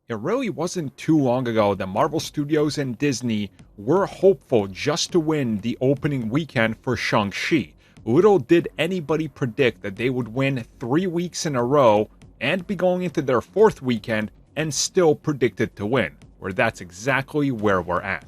It really wasn't too long ago that Marvel Studios and Disney were hopeful just to win the opening weekend for Shang-Chi. Little did anybody predict that they would win 3 weeks in a row and be going into their 4th weekend and still predicted to win, where that's exactly where we're at.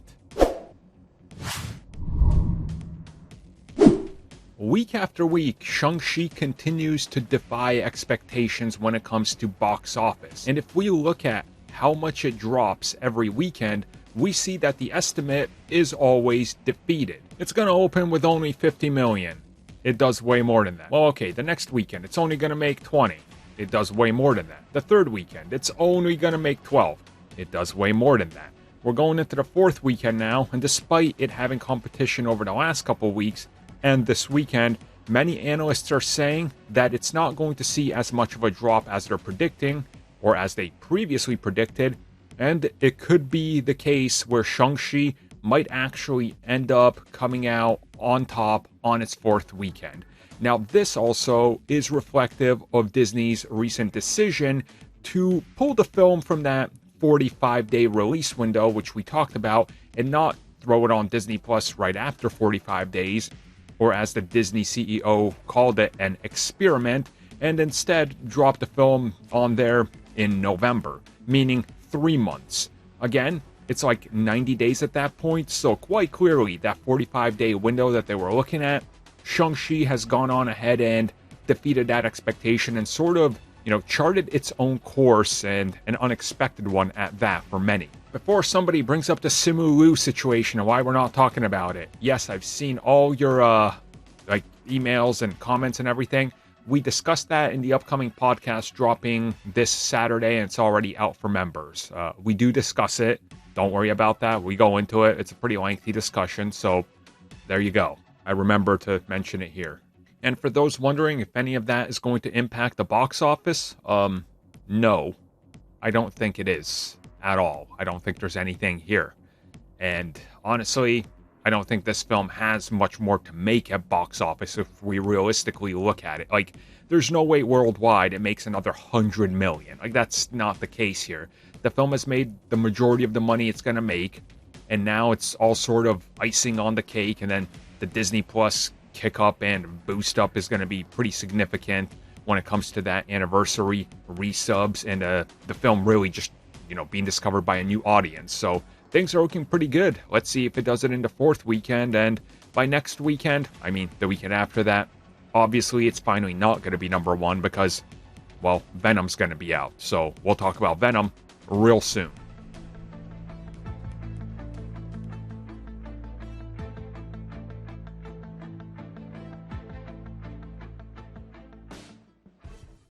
Week after week, Shang-Chi continues to defy expectations when it comes to box office. And if we look at how much it drops every weekend, we see that the estimate is always defeated. It's going to open with only 50 million. It does way more than that. Well, okay, the next weekend, it's only going to make 20. It does way more than that. The 3rd weekend, it's only going to make 12. It does way more than that. We're going into the 4th weekend now, and despite it having competition over the last couple weeks and this weekend, many analysts are saying that it's not going to see as much of a drop as they're predicting, or as they previously predicted, and it could be the case where Shang-Chi might actually end up coming out on top on its 4th weekend. Now, this also is reflective of Disney's recent decision to pull the film from that 45-day release window, which we talked about, and not throw it on Disney Plus right after 45 days, or as the Disney CEO called it, an experiment, and instead drop the film on there in November, meaning 3 months. Again, it's like 90 days at that point, so quite clearly that 45-day window that they were looking at, Shang-Chi has gone on ahead and defeated that expectation and sort of, charted its own course, and an unexpected one at that for many. Before somebody brings up the Simu Liu situation and why we're not talking about it, yes, I've seen all your emails and comments and everything. We discussed that in the upcoming podcast dropping this Saturday, and it's already out for members. We do discuss it. Don't worry about that. We go into it. It's a pretty lengthy discussion, so there you go. I remember to mention it here. And for those wondering if any of that is going to impact the box office, no, I don't think it is at all. I don't think there's anything here. And honestly, I don't think this film has much more to make at box office if we realistically look at it. Like, there's no way worldwide it makes another 100 million. Like, that's not the case here. The film has made the majority of the money it's going to make, and now it's all sort of icing on the cake, and then the Disney Plus kick up and boost up is going to be pretty significant when it comes to that anniversary resubs and the film really just, being discovered by a new audience. So things are looking pretty good. Let's see if it does it in the 4th weekend, and by next weekend, I mean the weekend after that, obviously it's finally not going to be number 1 because, well, Venom's going to be out. So we'll talk about Venom real soon.